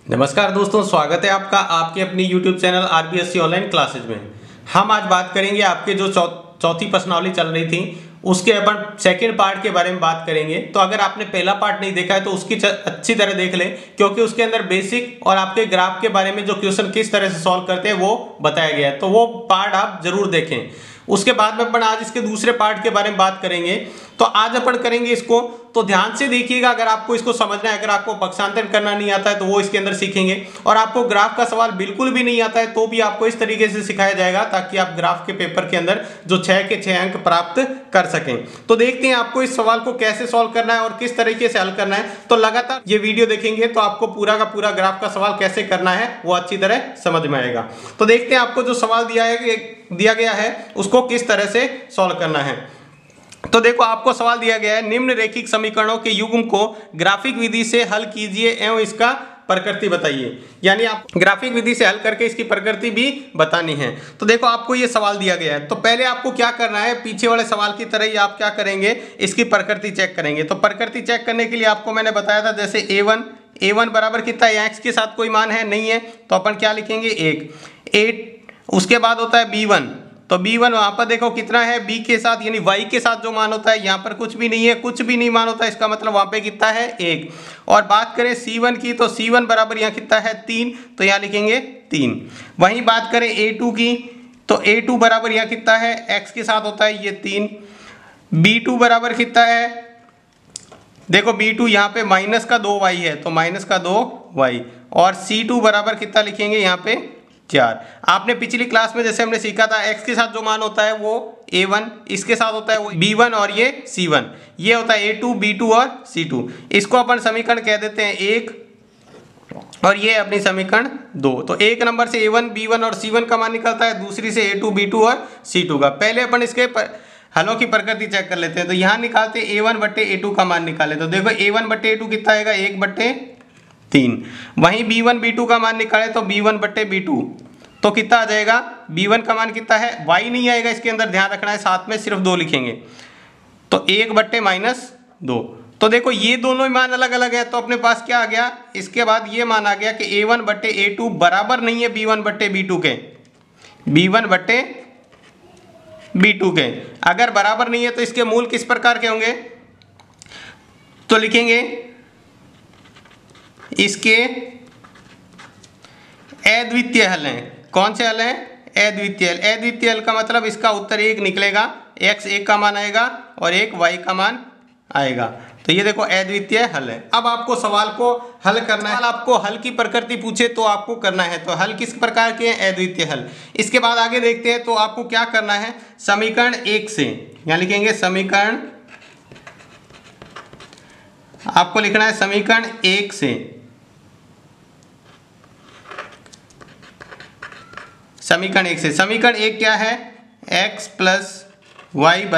नमस्कार दोस्तों, स्वागत है आपका आपके अपनी YouTube channel RBSC online classes में। हम आज बात करेंगे आपके जो चौथी प्रश्नावली चल रही थी उसके अपन सेकंड पार्ट के बारे में बात करेंगे। तो अगर आपने पहला पार्ट नहीं देखा है तो उसकी अच्छी तरह देख लें, क्योंकि उसके अंदर बेसिक और आपके ग्राफ के बारे में जो क्वेश्चन किस तरह से सॉल्व करते हैं वो बताया गया है, तो वो पार्ट आप जरूर देखें। उसके बाद में अपन आज इसके दूसरे पार्ट के बारे में बात करेंगे। तो आज अपन करेंगे इसको, तो ध्यान से देखिएगा। अगर आपको इसको समझना है, अगर आपको पक्षांतर करना नहीं आता है तो वो इसके अंदर सीखेंगे, और आपको ग्राफ का सवाल बिल्कुल भी नहीं आता है तो भी आपको इस तरीके से सिखाया जाएगा ताकि आप ग्राफ के पेपर के अंदर जो 6 के 6 अंक प्राप्त कर सकें। तो देखते हैं आपको इस सवाल को कैसे सॉल्व करना है और किस तरीके से हल करना है। तो लगातार ये वीडियो देखेंगे तो आपको पूरा का पूरा ग्राफ का सवाल कैसे करना है वो अच्छी तरह समझ में आएगा। तो देखते हैं आपको जो सवाल दिया गया है उसको किस तरह से सॉल्व करना है। तो देखो, आपको सवाल दिया गया है, निम्न रेखिक समीकरणों के युग्म को ग्राफिक विधि से हल कीजिए एवं इसका प्रकृति बताइए। यानी आप ग्राफिक विधि से हल करके इसकी प्रकृति भी बतानी है। तो देखो, आपको ये सवाल दिया गया है, तो पहले आपको क्या करना है, पीछे वाले सवाल की तरह ही आप क्या करेंगे, इसकी प्रकृति चेक करेंगे। तो प्रकृति चेक करने के लिए आपको मैंने बताया था, जैसे a1 बराबर कितना है, x के साथ कोई मान है नहीं है, तो अपन क्या लिखेंगे 8। उसके बाद होता है b1, तो b1 वहां पर देखो कितना है, b के साथ यानी y के साथ जो मान होता है, यहाँ पर कुछ भी नहीं है, कुछ भी नहीं मान होता है, इसका मतलब वहां पे कितना है 1। और बात करें c1 की, तो c1 बराबर यहाँ कितना है 3, तो यहाँ लिखेंगे 3। वहीं बात करें a2 की, तो a2 बराबर यहाँ कितना है, x के साथ होता है ये 3। b2 बराबर कितना है, देखो b2 यहाँ पे माइनस का 2y है, तो माइनस का 2y। और c2 बराबर कितना लिखेंगे यहाँ पे 4। आपने पिछली क्लास में जैसे हमने सीखा था, x के साथ जो मान होता है वो a1, इसके साथ होता है वो b1 और ये c1, ये होता है a2, b2 और c2। इसको अपन समीकरण कह देते हैं 1 और ये अपनी समीकरण 2। तो एक नंबर से a1, b1 और c1 का मान निकलता है, दूसरी से a2, b2 और c2 का। पहले अपन इसके हलों की प्रकृति चेक कर लेते हैं। तो यहाँ निकालते a1 बट्टे a2 का मान निकाले, तो देखो a1 बट्टे a2 कितना आएगा, 1/3। वहीं b1 b2 का मान निकाले तो b1 बट्टे b2 तो कितना आ जाएगा, b1 का मान कितना है, y नहीं आएगा इसके अंदर, ध्यान रखना है, साथ में सिर्फ 2 लिखेंगे, तो 1/-2। तो देखो ये दोनों मान अलग अलग है, तो अपने पास क्या आ गया, इसके बाद ये मान आ गया कि a1 बट्टे a2 बराबर नहीं है b1 बट्टे b2 के, b1 बट्टे b2 के। अगर बराबर नहीं है तो इसके मूल किस प्रकार के होंगे, तो लिखेंगे इसके अद्वितीय हल हैं। कौन से हल हैं, अद्वितीय हल। अद्वितीय हल का मतलब इसका उत्तर 1 निकलेगा, x 1 का मान आएगा और एक y का मान आएगा। तो ये देखो अद्वितीय हल है। अब आपको सवाल को हल करना है, आपको हल की प्रकृति पूछे तो आपको करना है, तो हल किस प्रकार के हैं, अद्वितीय हल। इसके बाद आगे देखते हैं, तो आपको क्या करना है, समीकरण 1 से, यहाँ लिखेंगे समीकरण, आपको लिखना है समीकरण 1 से, समीकरण 1 से। समीकरण 1 क्या है, x + y =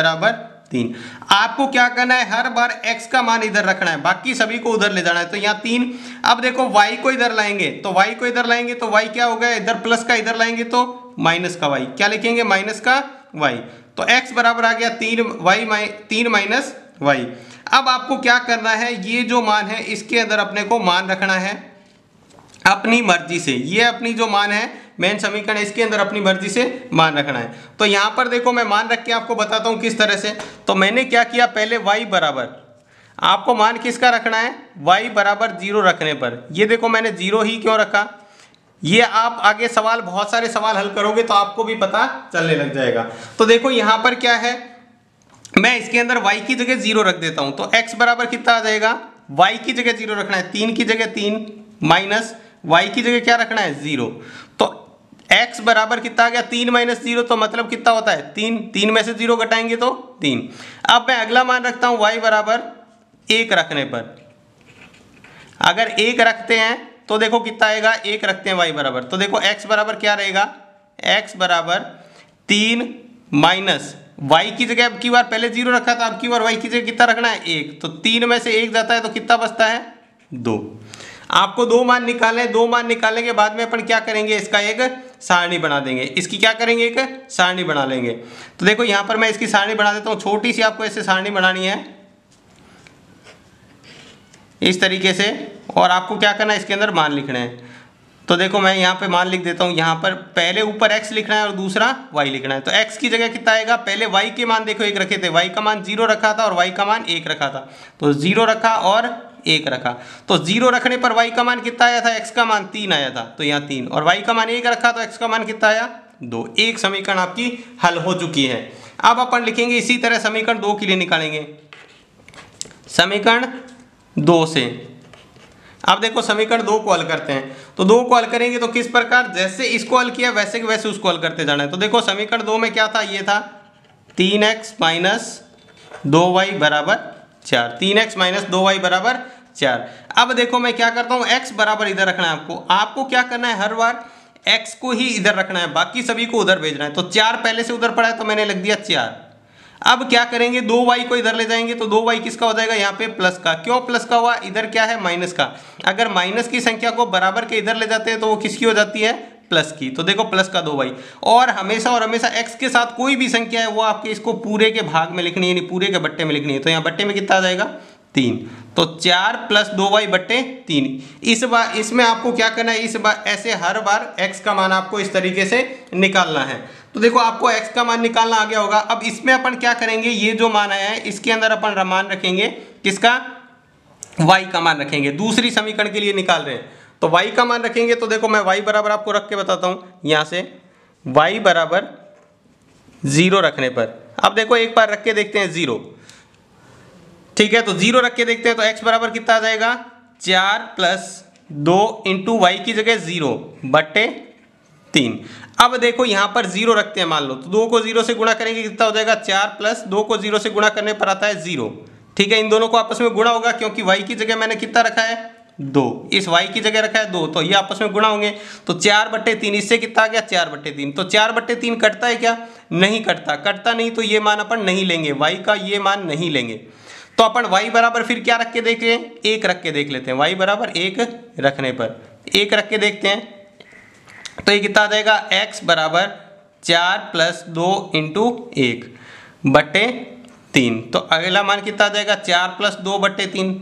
3। आपको क्या करना है, हर बार x का मान इधर रखना है, बाकी सभी को उधर ले जाना है। तो यहाँ 3, अब देखो y को इधर लाएंगे, तो y को इधर लाएंगे तो y क्या हो गया, इधर प्लस का इधर लाएंगे तो माइनस का y, क्या लिखेंगे माइनस का y। तो x बराबर आ गया 3 माइनस y। अब आपको क्या करना है, ये जो मान है इसके अंदर अपने को मान रखना है अपनी मर्जी से। ये अपनी जो मान है मेन समीकरण, इसके अंदर अपनी मर्जी से मान रखना है। तो यहाँ पर देखो मैं मान रख के आपको बताता हूँ किस तरह से। तो मैंने क्या किया, पहले y बराबर, आपको मान किसका रखना है, y बराबर 0 रखने पर, ये देखो मैंने 0 ही क्यों रखा, ये आप आगे सवाल बहुत सारे सवाल हल करोगे तो आपको भी पता चलने लग जाएगा। तो देखो यहाँ पर क्या है, मैं इसके अंदर y की जगह 0 रख देता हूँ, तो x बराबर कितना आ जाएगा, y की जगह 0 रखना है, 3 की जगह 3 माइनस y की जगह क्या रखना है 0। तो x बराबर कितना आ गया, 3 - 0, तो मतलब कितना होता है 3, 3 में से 0 घटाएंगे तो 3। अब मैं अगला मान रखता हूँ y बराबर 1 रखने पर, अगर 1 रखते हैं तो देखो कितना आएगा, 1 रखते हैं y बराबर, तो देखो x बराबर क्या रहेगा, x बराबर 3 माइनस y की जगह, अब की बार पहले 0 रखा था, अब की बार y की जगह कितना रखना है 1, तो 3 में से 1 जाता है तो कितना बचता है 2। आपको 2 मान निकालने, 2 मान निकालने के बाद में अपन क्या करेंगे, इसका एक सारणी बना देंगे, इसकी क्या करेंगे, एक सारणी बना लेंगे। तो देखो यहाँ पर मैं इसकी सारणी बना देता हूँ, छोटी सी आपको ऐसे सारणी बनानी है। इस तरीके से। और आपको क्या करना है, इसके अंदर मान लिखना है। तो देखो मैं यहाँ पे मान लिख देता हूँ, यहाँ पर पहले ऊपर x लिखना है और दूसरा y लिखना है। तो x की जगह कितना आएगा, पहले y के मान देखो 1 रखे थे, y का मान 0 रखा था और y का मान 1 रखा था। तो 0 रखा और 1 रखा, तो 0 रखने पर y का मान कितना आया था, x का मान 3 आया था, तो यहाँ 3, और y का मान 1 रखा तो x का मान कितना आया, 2। एक समीकरण आपकी हल हो चुकी है। अब अपन लिखेंगे इसी तरह समीकरण 2 के लिए निकालेंगे। समीकरण 2 से अब देखो समीकरण 2 को हल करते हैं। तो 2 को हल करेंगे तो किस प्रकार, जैसे इसको हल किया वैसे के वैसे उसको हल करते जाना है। तो देखो समीकरण 2 में क्या था, ये था 3x माइनस 2y बराबर 4, 3x माइनस 2y बराबर 4। अब देखो मैं क्या करता हूँ, x बराबर इधर रखना है आपको क्या करना है, हर बार x को ही इधर रखना है, बाकी सभी को उधर भेजना है। तो 4 पहले से उधर पड़ा है तो मैंने लिख दिया 4। अब क्या करेंगे, 2y को इधर ले जाएंगे तो 2y किसका हो जाएगा, यहाँ पे प्लस का। क्यों प्लस का हुआ, इधर क्या है माइनस का। अगर माइनस की संख्या को बराबर के इधर ले जाते हैं तो वो किसकी हो जाती है, प्लस की। तो देखो प्लस का 2y। और हमेशा x के साथ कोई भी संख्या है वो आपके इसको पूरे के भाग में लिखनी है, यानी पूरे के बट्टे में लिखनी है। तो यहाँ बट्टे में कितना आ जाएगा, 3। तो 4 प्लस 2y बट्टे 3। इस बार इसमें आपको क्या करना है, इस बार ऐसे हर बार x का मान आपको इस तरीके से निकालना है। तो देखो आपको x का मान निकालना आ गया होगा। अब इसमें अपन क्या करेंगे, ये जो मान आया है इसके अंदर अपन मान रखेंगे किसका, y का मान रखेंगे। दूसरी समीकरण के लिए निकाल रहे हैं तो y का मान रखेंगे। तो देखो मैं y बराबर आपको रख के बताता हूं, यहां से y बराबर 0 रखने पर, अब देखो एक बार रख के देखते हैं 0, ठीक है। तो 0 रख के देखते हैं तो x बराबर कितना आ जाएगा, 4 प्लस 2 इंटू वाई की जगह 0 बट्टे 3। अब देखो यहाँ पर 0 रखते हैं मान लो, तो 2 को 0 से गुणा करेंगे कितना हो जाएगा, 4 प्लस 2 को 0 से गुणा करने पर आता है 0, ठीक है। इन दोनों को आपस में गुणा होगा क्योंकि y की जगह मैंने कितना रखा है, 2, इस y की जगह रखा है 2, तो ये आपस में गुणा होंगे। तो 4 बट्टे 3, इससे कितना आ गया 4 बट्टे 3। तो 4 बट्टे 3 कटता है क्या, नहीं कटता, कटता नहीं तो ये मान अपन नहीं लेंगे, y का ये मान नहीं लेंगे। तो अपन y बराबर फिर क्या रख के देख रहे हैं, 1 रख के देख लेते हैं। y बराबर 1 रखने पर 1 रख के देखते हैं तो ये कितना आ जाएगा, x बराबर 4 प्लस 2 इंटू 1 बट्टे 3। तो अगला मान कितना आ जाएगा, 4 प्लस 2 बट्टे 3।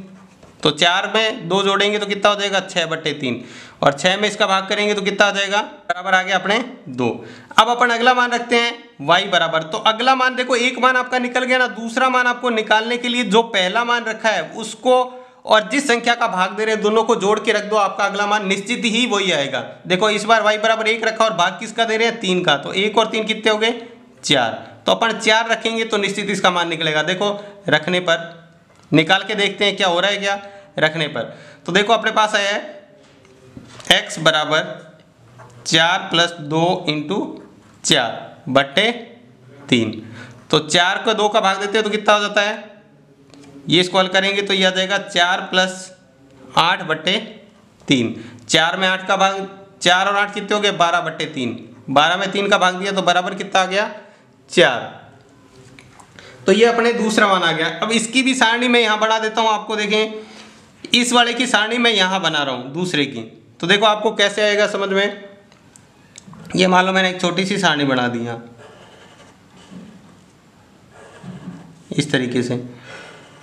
तो 4 में 2 जोड़ेंगे तो कितना हो जाएगा, 6 बट्टे 3, और 6 में इसका भाग करेंगे तो कितना आ जाएगा, बराबर आ गया अपने 2। अब अपन अगला मान रखते हैं y बराबर, तो अगला मान देखो एक मान आपका निकल गया ना, दूसरा मान आपको निकालने के लिए जो पहला मान रखा है उसको और जिस संख्या का भाग दे रहे हैं दोनों को जोड़ के रख दो, आपका अगला मान निश्चित ही वही आएगा। देखो इस बार y बराबर 1 रखा और भाग किसका दे रहे हैं, 3 का, तो 1 और 3 कितने हो गए, 4। तो अपन 4 रखेंगे तो निश्चित इसका मान निकलेगा। देखो रखने पर निकाल के देखते हैं क्या हो रहा है, क्या रखने पर। तो देखो अपने पास आया है x बराबर 4 प्लस 2 इंटू 4 बट्टे 3। तो 4 को 2 का भाग देते हैं तो कितना हो जाता है, ये इसको हल करेंगे तो ये आ जाएगा 4 प्लस 8 बट्टे 3। 4 में 8 का भाग, 4 और 8 कितने हो गए, 12 बट्टे 3। 12 में 3 का भाग दिया तो बराबर कितना आ गया, 4। तो ये अपने दूसरा मान आ गया। अब इसकी भी सारणी मैं यहाँ बना देता हूँ आपको, देखें इस वाले की सारणी मैं यहाँ बना रहा हूँ दूसरे की। तो देखो आपको कैसे आएगा समझ में, ये मान लो मैंने एक छोटी सी सारणी बना दी यहाँ इस तरीके से।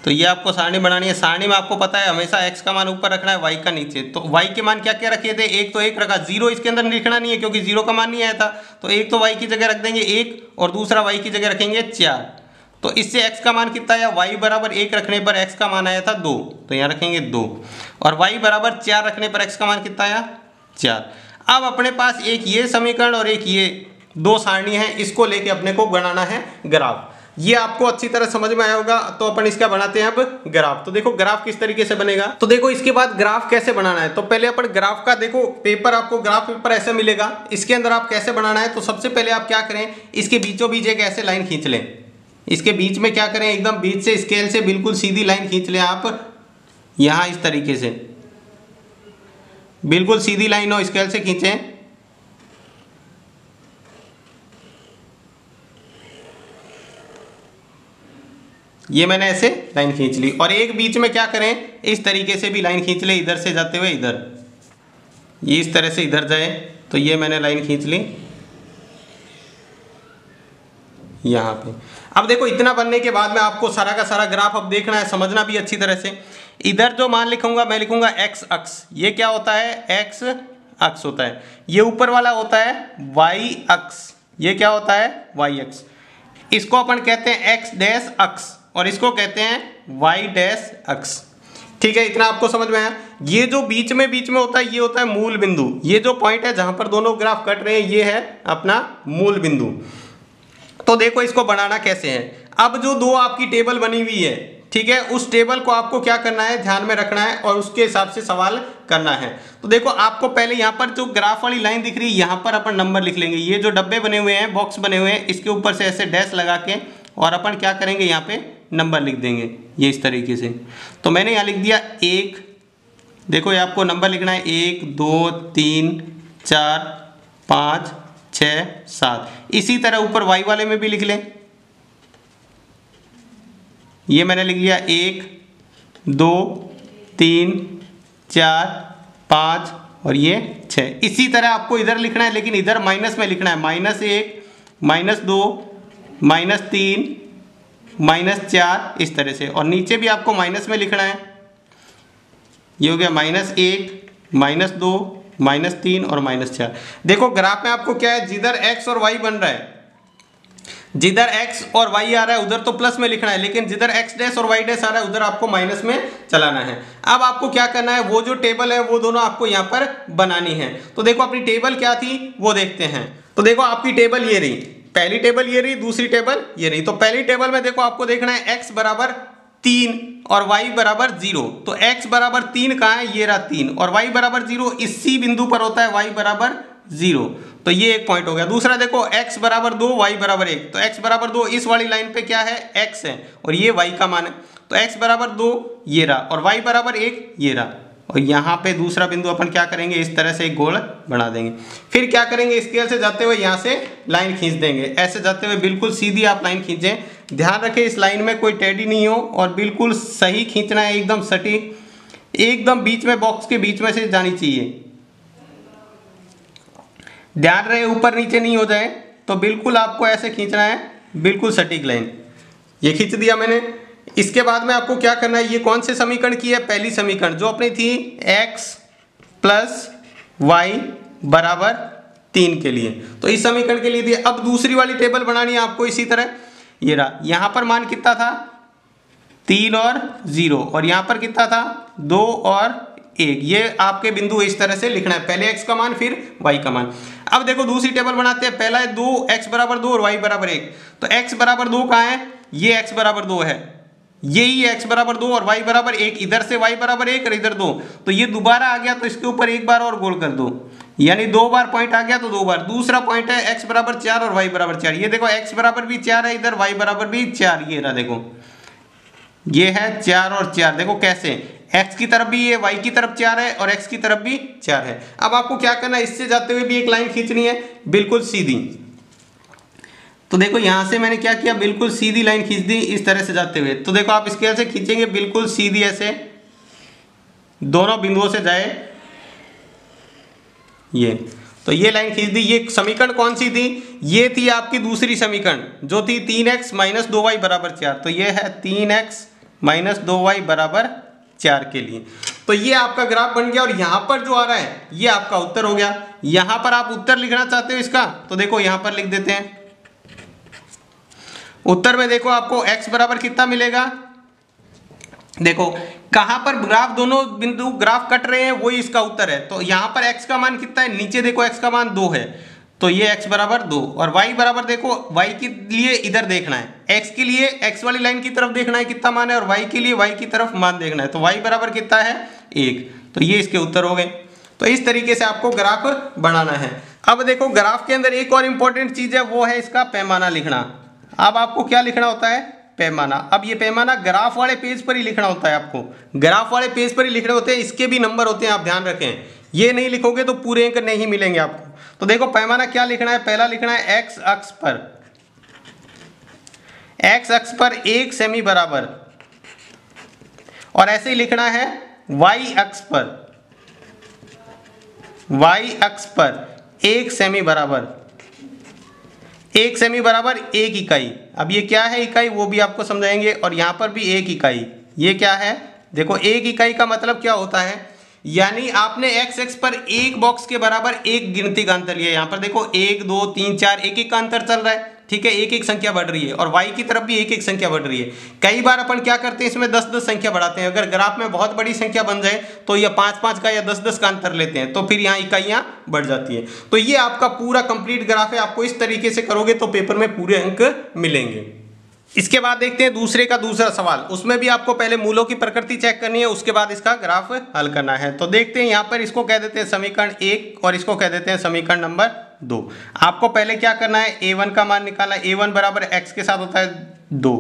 तो ये आपको सारणी बनानी है। सारणी में आपको पता है हमेशा x का मान ऊपर रखना है, y का नीचे। तो y के मान क्या क्या रखे थे, एक तो 1 रखा, 0 इसके अंदर लिखना नहीं है क्योंकि 0 का मान नहीं आया था। तो एक तो y की जगह रख देंगे 1 और दूसरा y की जगह रखेंगे 4। तो इससे x का मान कितना आया, y बराबर 1 रखने पर x का मान आया था 2, तो यहाँ रखेंगे 2, और y बराबर 4 रखने पर x का मान कितना आया, 4। अब अपने पास एक ये समीकरण और एक ये 2 सारणी है, इसको लेके अपने को बनाना है ग्राफ। ये आपको अच्छी तरह समझ में आया होगा। तो अपन इसका बनाते हैं अब ग्राफ। तो देखो ग्राफ किस तरीके से बनेगा। तो देखो इसके बाद ग्राफ कैसे बनाना है, तो पहले अपन ग्राफ का देखो पेपर, आपको ग्राफ पेपर ऐसे मिलेगा, इसके अंदर आप कैसे बनाना है। तो सबसे पहले आप क्या करें, इसके बीचों बीच एक ऐसे लाइन खींच लें। इसके बीच में क्या करें, एकदम बीच से स्केल से बिल्कुल सीधी लाइन खींच लें आप यहाँ इस तरीके से, बिल्कुल सीधी लाइन हो, स्केल से खींचें। ये मैंने ऐसे लाइन खींच ली, और एक बीच में क्या करें, इस तरीके से भी लाइन खींच ले, इधर से जाते हुए इधर, ये इस तरह से इधर जाए। तो ये मैंने लाइन खींच ली यहाँ पे। अब देखो इतना बनने के बाद में आपको सारा का सारा ग्राफ अब देखना है, समझना भी अच्छी तरह से। इधर जो मान लिखूंगा मैं लिखूंगा एक्स अक्ष, ये क्या होता है, एक्स अक्ष होता है। ये ऊपर वाला होता है वाई अक्ष, ये क्या होता है, वाई अक्ष। इसको अपन कहते हैं एक्स डैश अक्ष और इसको कहते हैं वाई डैश अक्ष। ठीक है, इतना आपको समझ में आया। ये जो बीच में होता है ये होता है मूल बिंदु। ये जो पॉइंट है जहां पर दोनों ग्राफ कट रहे हैं ये है अपना मूल बिंदु। तो देखो इसको बनाना कैसे है। अब जो दो आपकी टेबल बनी हुई है, ठीक है, उस टेबल को आपको क्या करना है, ध्यान में रखना है और उसके हिसाब से सवाल करना है। तो देखो आपको पहले यहाँ पर जो ग्राफ वाली लाइन दिख रही है यहाँ पर अपन नंबर लिख लेंगे। ये जो डब्बे बने हुए हैं, बॉक्स बने हुए हैं, इसके ऊपर से ऐसे डैश लगा के और अपन क्या करेंगे, यहाँ पे नंबर लिख देंगे ये इस तरीके से। तो मैंने यहाँ लिख दिया 1, देखो ये आपको नंबर लिखना है 1 2 3 4 5 6 7। इसी तरह ऊपर वाई वाले में भी लिख लें। ये मैंने लिख लिया 1 2 3 4 5 और ये 6। इसी तरह आपको इधर लिखना है, लेकिन इधर माइनस में लिखना है, -1 -2 -3 -4 इस तरह से। और नीचे भी आपको माइनस में लिखना है। ये हो गया -1 -2 -3 और -4। देखो ग्राफ में आपको क्या है, जिधर x और y बन रहा है, जिधर x और y आ रहा है उधर तो प्लस में लिखना है, लेकिन जिधर x डैश और y डैश आ रहा है उधर आपको माइनस में चलाना है। अब आपको क्या करना है, वो जो टेबल है वो दोनों आपको यहाँ पर बनानी है। तो देखो अपनी टेबल क्या थी वो देखते हैं। तो देखो आपकी टेबल ये रही, पहली टेबल ये रही, दूसरी टेबल ये रही। तो पहली टेबल में देखो आपको देखना है x बराबर 3 और y बराबर 0। तो x बराबर 3 कहाँ है, ये रहा 3, और y बराबर 0 इसी बिंदु पर होता है, y बराबर 0। तो ये एक पॉइंट हो गया। दूसरा देखो x बराबर 2 y बराबर 1। तो x बराबर 2 इस वाली लाइन पे क्या है, x है और ये y का मान है। तो x बराबर 2 ये रहा और y बराबर 1 ये रहा। और यहाँ पे दूसरा बिंदु अपन क्या करेंगे, इस तरह से एक गोल बना देंगे। फिर क्या करेंगे, स्केल से जाते हुए यहाँ से लाइन खींच देंगे। ऐसे जाते हुए बिल्कुल सीधी आप लाइन खींचें। ध्यान रखें इस लाइन में कोई टेढ़ी नहीं हो और बिल्कुल सही खींचना है, एकदम सटीक, एकदम बीच में, बॉक्स के बीच में से जानी चाहिए। ध्यान रहे ऊपर नीचे नहीं हो जाए। तो बिल्कुल आपको ऐसे खींचना है, बिल्कुल सटीक लाइन। ये खींच दिया मैंने। इसके बाद में आपको क्या करना है, ये कौन से समीकरण की है, पहली समीकरण जो अपनी थी x प्लस वाई बराबर 3 के लिए। तो इस समीकरण के लिए दिया। अब दूसरी वाली टेबल बनानी है आपको इसी तरह। ये रहा, यहाँ पर मान कितना था, 3 और 0, और यहाँ पर कितना था, 2 और 1। ये आपके बिंदु इस तरह से लिखना है, पहले x का मान फिर y का मान। अब देखो दूसरी टेबल बनाते हैं। पहला है 2, x बराबर 2 और y बराबर 1। तो x बराबर 2 कहाँ है, ये x बराबर 2 है, यही x बराबर 2 और y बराबर 1। इधर से y बराबर 1 और इधर 2। तो ये दोबारा आ गया, तो इसके ऊपर एक बार और गोल कर दो, यानी 2 बार पॉइंट आ गया तो 2 बार। दूसरा पॉइंट है x बराबर 4 और y बराबर 4। ये देखो x बराबर भी 4 है इधर, y बराबर भी 4। ये रहा देखो, ये है 4 और 4। देखो कैसे, x की तरफ भी ये y की तरफ 4 है और x की तरफ भी 4 है। अब आपको क्या करना है, इससे जाते हुए भी एक लाइन खींचनी है बिल्कुल सीधी। तो देखो यहां से मैंने क्या किया, बिल्कुल सीधी लाइन खींच दी इस तरह से जाते हुए। तो देखो आप स्केल से खींचेंगे बिल्कुल सीधी, ऐसे दोनों बिंदुओं से जाए ये। तो ये लाइन खींच दी। ये समीकरण कौन सी थी, ये थी आपकी दूसरी समीकरण जो थी 3x - 2y बराबर 4। तो ये है 3x - 2y बराबर 4 के लिए। तो ये आपका ग्राफ बन गया और यहाँ पर जो आ रहा है ये आपका उत्तर हो गया। यहाँ पर आप उत्तर लिखना चाहते हो इसका, तो देखो यहाँ पर लिख देते हैं। उत्तर में देखो आपको x बराबर कितना मिलेगा, देखो कहां पर ग्राफ, दोनों बिंदु ग्राफ कट रहे हैं, वही इसका उत्तर है। तो यहां पर x का मान कितना है, नीचे देखो x का मान 2 है, तो ये x बराबर 2। और y बराबर देखो, y के लिए इधर देखना है, x के लिए x वाली लाइन की तरफ देखना है कितना मान है, और y के लिए y की तरफ मान देखना है। तो y बराबर कितना है, 1। तो ये इसके उत्तर हो गए। तो इस तरीके से आपको ग्राफ बनाना है। अब देखो ग्राफ के अंदर एक और इंपॉर्टेंट चीज है, वो है इसका पैमाना लिखना। अब आपको क्या लिखना होता है, पैमाना। अब ये पैमाना ग्राफ वाले पेज पर ही लिखना होता है, आपको ग्राफ वाले पेज पर ही लिखने होते हैं। इसके भी नंबर होते हैं, आप ध्यान रखें। ये नहीं लिखोगे तो पूरे अंक नहीं मिलेंगे आपको। तो देखो पैमाना क्या लिखना है, पहला लिखना है x अक्ष पर, x अक्ष पर 1 सेमी बराबर, और ऐसे ही लिखना है y अक्ष पर, y अक्ष पर 1 सेमी बराबर, 1 सेमी बराबर 1 इकाई। अब ये क्या है इकाई, वो भी आपको समझाएंगे। और यहाँ पर भी 1 इकाई, ये क्या है देखो एक इकाई का मतलब क्या होता है, यानी आपने एक्स एक्स पर एक बॉक्स के बराबर एक गिनती का अंतर लिया। यहाँ पर देखो 1 2 3 4 एक एक का अंतर चल रहा है, ठीक है, एक एक संख्या बढ़ रही है, और y की तरफ भी एक एक संख्या बढ़ रही है। कई बार अपन क्या करते हैं, इसमें 10-10 संख्या बढ़ाते हैं। अगर ग्राफ में बहुत बड़ी संख्या बन जाए तो यह 5-5 का या 10-10 का अंतर लेते हैं, तो फिर यहाँ इकाइयाँ बढ़ जाती है। तो ये आपका पूरा कंप्लीट ग्राफ है, आपको इस तरीके से करोगे तो पेपर में पूरे अंक मिलेंगे। इसके बाद देखते हैं दूसरे का दूसरा सवाल। उसमें भी आपको पहले मूलों की प्रकृति चेक करनी है, उसके बाद इसका ग्राफ हल करना है। तो देखते हैं, यहाँ पर इसको कह देते हैं समीकरण 1 और इसको कह देते हैं समीकरण नंबर 2। आपको पहले क्या करना है, a1 का मान निकालना है। a1 बराबर x के साथ होता है 2।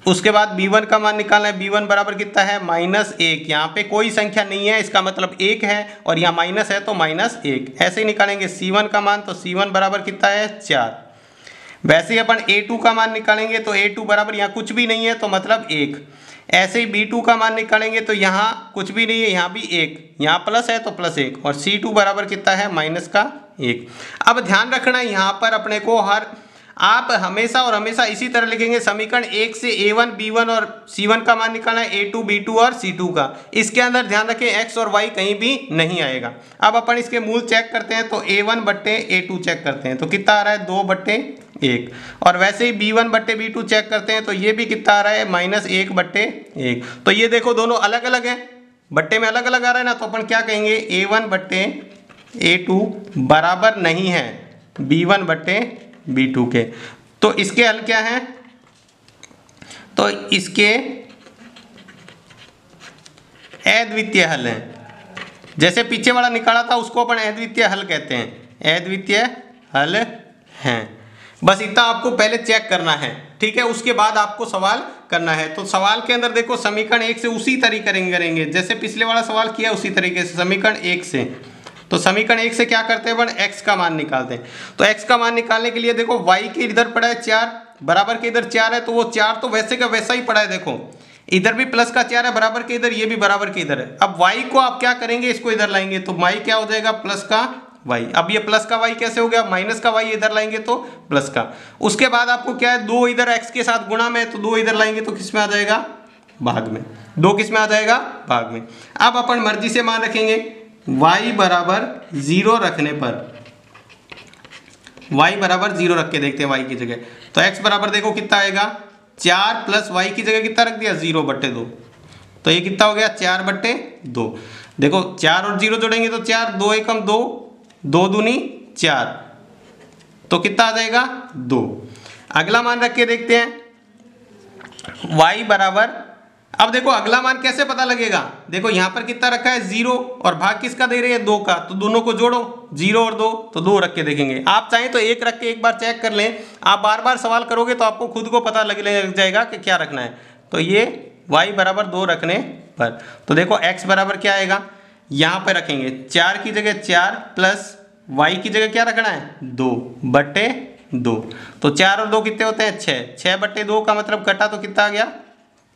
उसके बाद b1 का मान निकालना है। b1 बराबर कितना है, -1। यहाँ पे कोई संख्या नहीं है, इसका मतलब 1 है, और यहाँ माइनस है तो -1। ऐसे ही निकालेंगे c1 का मान, तो c1 बराबर कितना है, 4। वैसे ही अपन a2 का मान निकालेंगे, तो a2 बराबर यहाँ कुछ भी नहीं है तो मतलब 1। ऐसे ही b2 का मान निकालेंगे तो यहाँ कुछ भी नहीं है, यहाँ भी 1, यहाँ प्लस है तो +1, और c2 बराबर कितना है, -1। अब ध्यान रखना है यहाँ पर अपने को, आप हमेशा और हमेशा इसी तरह लिखेंगे। समीकरण 1 से a1 b1 और c1 का मान निकालना है, a2 b2 और c2 का। इसके अंदर ध्यान रखें x और y कहीं भी नहीं आएगा। अब अपन इसके मूल चेक करते हैं, तो a1 बट्टे a2 चेक करते हैं, तो कितना आ रहा है, 2/1। और वैसे ही b1 बट्टे b2 चेक करते हैं, तो ये भी कितना आ रहा है, -1/1। तो ये देखो दोनों अलग अलग है, बट्टे में अलग अलग आ रहा है ना, तो अपन क्या कहेंगे, a1 बट्टे a2 बराबर नहीं है b1 बट्टे b2 के। तो इसके हल क्या है, तो इसके अद्वितीय हल है। जैसे पीछे वाला निकाला था उसको अपन अद्वितीय हल कहते हैं, अद्वितीय हल हैं। बस इतना आपको पहले चेक करना है, ठीक है। उसके बाद आपको सवाल करना है। तो सवाल के अंदर देखो समीकरण 1 से उसी तरीके करेंगे जैसे पिछले वाला सवाल किया, उसी तरीके से समीकरण 1 से। तो समीकरण 1 से क्या करते हैं अपन, x का मान निकालते हैं। तो x का मान निकालने के लिए देखो y के इधर पड़ा है 4, बराबर के इधर 4 है, तो वो 4 तो वैसे का वैसा ही पड़ा है। देखो इधर भी प्लस का 4 है, बराबर के इधर, ये भी बराबर के इधर है। अब y को आप क्या करेंगे, इसको इधर लाएंगे, तो y क्या हो जाएगा, प्लस का y। अब ये प्लस का y कैसे हो गया, माइनस का y इधर लाएंगे तो प्लस का। उसके बाद आपको क्या है, 2 इधर x के साथ गुणा में, तो 2 इधर लाएंगे तो किस में आ जाएगा, भाग में। 2 किस में आ जाएगा, भाग में। अब अपन मर्जी से मान रखेंगे, y बराबर 0 रखने पर, y बराबर 0 रख के देखते हैं y की जगह। तो x बराबर देखो कितना आएगा, 4 प्लस y की जगह कितना रख दिया, 0/2। तो ये कितना हो गया, 4/2। देखो 4 और 0 जोड़ेंगे तो 4, 2 एकम 2, 2 दूनी 4, तो कितना आ जाएगा, 2। अगला मान रख के देखते हैं, y बराबर, अब देखो अगला मान कैसे पता लगेगा, देखो यहाँ पर कितना रखा है, 0, और भाग किसका दे रही है, 2 का, तो दोनों को जोड़ो, 0 और 2, तो 2 रख के देखेंगे। आप चाहें तो 1 रख के एक बार चेक कर लें। आप बार बार सवाल करोगे तो आपको खुद को पता लग जाएगा कि क्या रखना है। तो ये y बराबर 2 रखने पर, तो देखो x बराबर क्या आएगा, यहाँ पर रखेंगे 4 की जगह 4 प्लस y की जगह क्या रखना है, 2/2। तो 4 और 2 कितने होते हैं, 6, 6/2 का मतलब कटा तो कितना आ गया,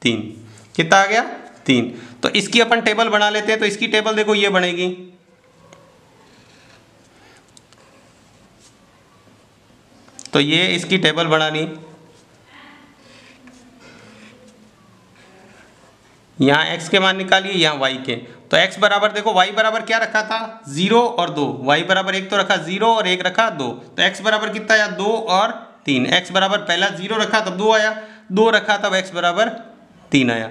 3। कितना आ गया, 3। तो इसकी अपन टेबल बना लेते हैं। तो इसकी टेबल देखो ये बनेगी, तो ये इसकी टेबल बनानी, यहाँ x के मान निकालिए, यहाँ y के। तो x बराबर देखो, y बराबर क्या रखा था, 0 और 2, y बराबर 1 तो रखा, 0 और 1 रखा 2, तो x बराबर कितना आया, 2 और 3। x बराबर पहला 0 रखा तब 2 आया, 2 रखा तब x बराबर 3 आया।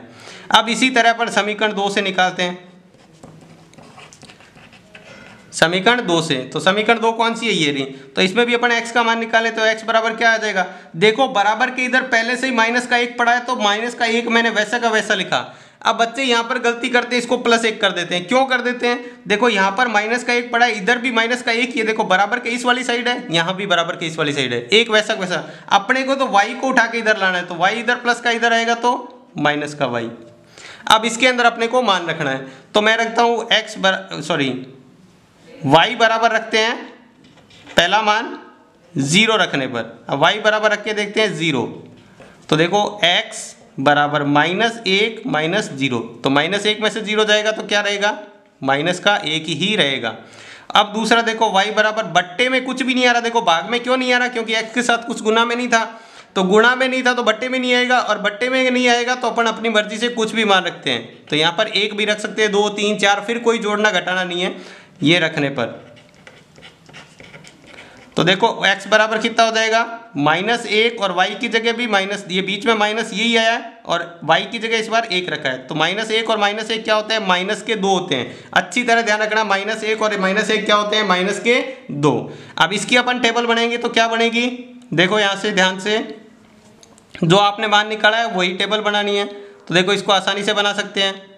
अब इसी तरह पर समीकरण 2 से निकालते हैं, समीकरण 2 से। तो समीकरण 2 कौन सी है, ये रही। तो इसमें भी अपन x का मान निकाले, तो x बराबर क्या आ जाएगा, देखो बराबर के इधर पहले से ही माइनस का 1 पड़ा है, तो माइनस का 1 मैंने वैसा का वैसा लिखा। अब बच्चे यहाँ पर गलती करते हैं, इसको +1 कर देते हैं। क्यों कर देते हैं, देखो यहाँ पर माइनस का 1 पड़ा है, इधर भी माइनस का 1, ये देखो बराबर के इस वाली साइड है, यहाँ भी बराबर के इस वाली साइड है, एक वैसा वैसा। अपने को तो y को उठा के इधर लाना है, तो y इधर प्लस का इधर आएगा तो माइनस का y। अब इसके अंदर अपने को मान रखना है, तो मैं रखता हूँ y बराबर रखते हैं, पहला मान 0 रखने पर। अब y बराबर रख के देखते हैं 0, तो देखो x बराबर -1 -0, तो -1 में से 0 जाएगा तो क्या रहेगा, माइनस का 1 ही रहेगा। अब दूसरा देखो y बराबर, बट्टे में कुछ भी नहीं आ रहा, देखो भाग में क्यों नहीं आ रहा, क्योंकि x के साथ कुछ गुना में नहीं था, तो गुणा में नहीं था तो बट्टे में नहीं आएगा, और बट्टे में नहीं आएगा तो अपन अपनी मर्जी से कुछ भी मान रखते हैं। तो यहाँ पर 1 भी रख सकते हैं, 2 3 4, फिर कोई जोड़ना घटाना नहीं है ये रखने पर। तो देखो x बराबर कितना हो जाएगा -1, और y की जगह भी माइनस, ये बीच में माइनस यही आया है और y की जगह इस बार 1 रखा है। तो -1 और -1 क्या होता है, माइनस के 2 होते हैं। अच्छी तरह ध्यान रखना, -1 और -1 क्या होते हैं, माइनस के 2। अब इसकी अपन टेबल बनाएंगे तो क्या बनेगी, देखो यहाँ से ध्यान से, जो आपने मान निकाला है वही टेबल बनानी है। तो देखो इसको आसानी से बना सकते हैं।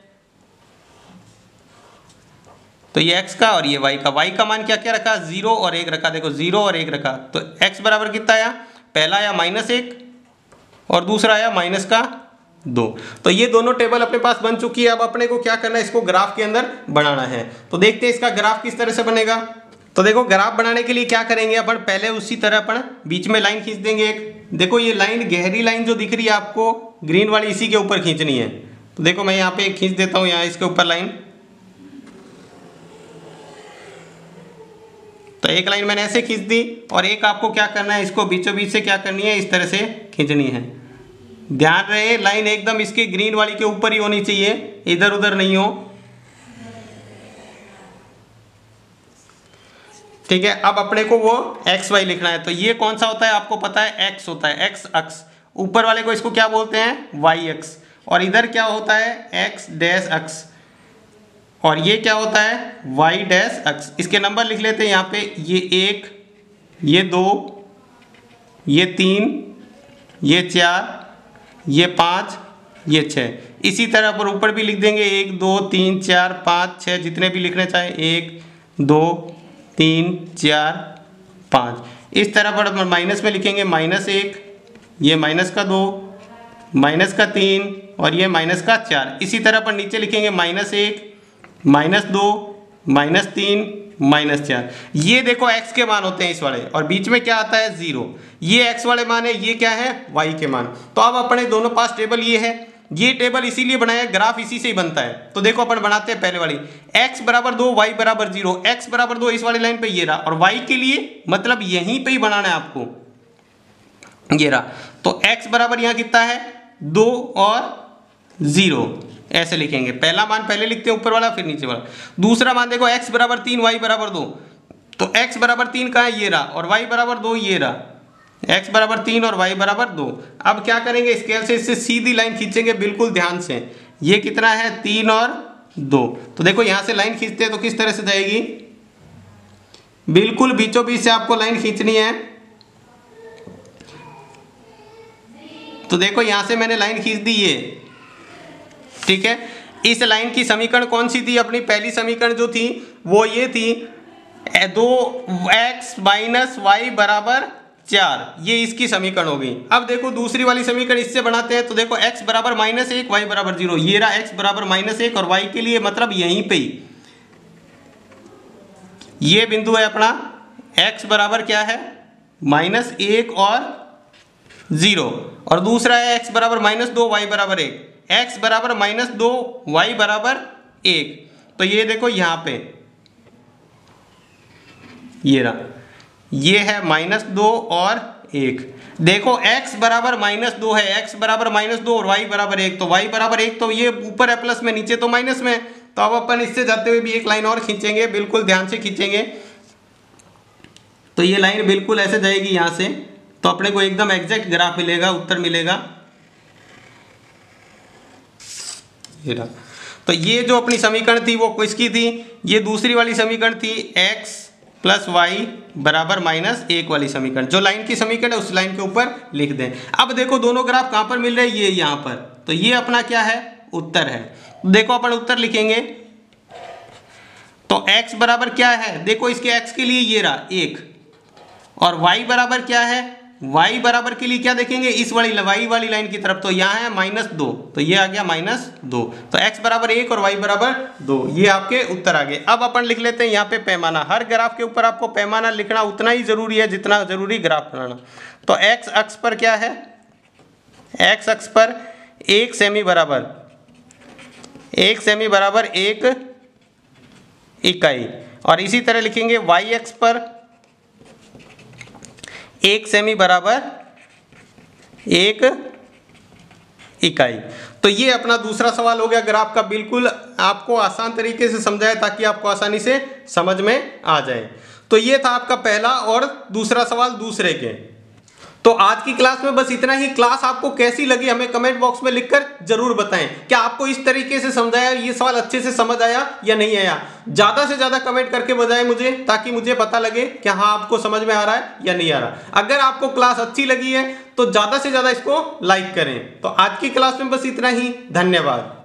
तो ये x का और ये y का मान क्या क्या रखा, 0 और 1 रखा। देखो 0 और 1 रखा, तो x बराबर कितना आया, पहला आया -1 और दूसरा आया -2। तो ये दोनों टेबल अपने पास बन चुकी है। अब अपने को क्या करना है, इसको ग्राफ के अंदर बनाना है। तो देखते हैं इसका ग्राफ किस तरह से बनेगा। तो देखो ग्राफ बनाने के लिए क्या करेंगे अपन, पहले उसी तरह अपन बीच में लाइन खींच देंगे एक। देखो ये लाइन, गहरी लाइन जो दिख रही है आपको ग्रीन वाली, इसी के ऊपर खींचनी है। तो देखो मैं यहाँ पे एक खींच देता हूँ, यहाँ इसके ऊपर लाइन। तो एक लाइन मैंने ऐसे खींच दी, और एक आपको क्या करना है, इसको बीचों बीच से क्या करनी है, इस तरह से खींचनी है। ध्यान रहे लाइन एकदम इसकी ग्रीन वाली के ऊपर ही होनी चाहिए, इधर उधर नहीं हो। ठीक है, अब अपने को वो एक्स वाई लिखना है। तो ये कौन सा होता है आपको पता है, एक्स होता है, एक्स अक्ष। ऊपर वाले को इसको क्या बोलते हैं, वाई अक्ष। और इधर क्या होता है, एक्स डैश अक्ष। और ये क्या होता है, वाई डैश अक्ष। इसके नंबर लिख लेते हैं यहाँ पे, ये 1, ये 2, ये 3, ये 4, ये 5, ये 6। इसी तरह पर ऊपर भी लिख देंगे 1 2 3 4 5 6, जितने भी लिखने चाहे, 1 2 3 4 5। इस तरह पर माइनस में लिखेंगे -1, ये -2, -3 और ये -4। इसी तरह पर नीचे लिखेंगे -1, -2, -3, -4। ये देखो x के मान होते हैं इस वाले, और बीच में क्या आता है 0। ये x वाले मान है, ये क्या है, y के मान। तो अब अपने दोनों पास टेबल ये है। ये टेबल इसीलिए बनाया, ग्राफ इसी से ही बनता है। तो देखो अपन बनाते हैं पहले वाली, x बराबर 2, y बराबर 0। x बराबर 2 इस वाली लाइन पे ये रहा, और y के लिए मतलब यहीं पे ही बनाना है आपको, ये रहा। तो x बराबर यहाँ कितना है, 2 और 0, ऐसे लिखेंगे। पहला मान पहले लिखते हैं ऊपर वाला, फिर नीचे वाला। दूसरा मान देखो, x बराबर 3, y बराबर 2। तो x बराबर 3 कहाँ है, ये रहा, और y बराबर 2 ये रहा। x बराबर 3 और y बराबर 2। अब क्या करेंगे, स्केल से इससे सीधी लाइन खींचेंगे, बिल्कुल ध्यान से। ये कितना है, 3 और 2। तो देखो यहाँ से लाइन खींचते हैं तो किस तरह से जाएगी, बिल्कुल बीचों बीच से आपको लाइन खींचनी है। तो देखो यहाँ से मैंने लाइन खींच दी ये, ठीक है। इस लाइन की समीकरण कौन सी थी, अपनी पहली समीकरण जो थी वो ये थी, 2x - y बराबर 4। ये इसकी समीकरण हो गई। अब देखो दूसरी वाली समीकरण इससे बनाते हैं। तो देखो x बराबर -1, y बराबर 0। ये रहा x बराबर -1, और y के लिए मतलब यहीं पे ही ये बिंदु है अपना। x बराबर क्या है, -1 और 0, और दूसरा है x बराबर -2, y बराबर 1। x बराबर -2, y बराबर 1। तो ये देखो यहाँ पे ये रहा, ये है -2 और 1। देखो x बराबर -2 है, x बराबर -2 और y बराबर 1। तो y बराबर 1 तो ये ऊपर है प्लस में, नीचे तो माइनस में। तो अब अपन इससे जाते हुए भी एक लाइन और खींचेंगे, बिल्कुल ध्यान से खींचेंगे। तो ये लाइन बिल्कुल ऐसे जाएगी यहाँ से, तो अपने को एकदम एग्जैक्ट ग्राफ मिलेगा, उत्तर मिलेगा। तो ये जो अपनी समीकरण थी वो किसकी थी, ये दूसरी वाली समीकरण थी, x + y बराबर -1 वाली समीकरण। जो लाइन की समीकरण है उस लाइन के ऊपर लिख दें। अब देखो दोनों ग्राफ कहाँ पर मिल रहे हैं, ये यहाँ पर। तो ये अपना क्या है, उत्तर है। देखो अपन उत्तर लिखेंगे। तो x बराबर क्या है, देखो इसके x के लिए ये रहा 1, और y बराबर क्या है, y बराबर के लिए क्या देखेंगे, इस वाली y वाली लाइन की तरफ। तो यहाँ है -2, तो ये आ गया -2। तो x बराबर 1 और y बराबर 2, ये आपके उत्तर आ गए। अब अपन लिख लेते हैं यहाँ पे पैमाना। हर ग्राफ के ऊपर आपको पैमाना लिखना उतना ही जरूरी है जितना जरूरी ग्राफ बनाना। तो x अक्ष पर क्या है, x अक्ष पर 1 सेमी बराबर 1 इकाई, और इसी तरह लिखेंगे y अक्ष पर 1 सेमी बराबर 1 इकाई। तो ये अपना दूसरा सवाल हो गया ग्राफ का, बिल्कुल आपको आसान तरीके से समझाया ताकि आपको आसानी से समझ में आ जाए। तो ये था आपका पहला और दूसरा सवाल दूसरे के। तो आज की क्लास में बस इतना ही। क्लास आपको कैसी लगी हमें कमेंट बॉक्स में लिखकर जरूर बताएं। क्या आपको इस तरीके से समझाया, ये सवाल अच्छे से समझ आया या नहीं आया? ज्यादा से ज्यादा कमेंट करके बताएं मुझे, ताकि मुझे पता लगे कि हाँ आपको समझ में आ रहा है या नहीं आ रहा। अगर आपको क्लास अच्छी लगी है तो ज्यादा से ज्यादा इसको लाइक करें। तो आज की क्लास में बस इतना ही। धन्यवाद।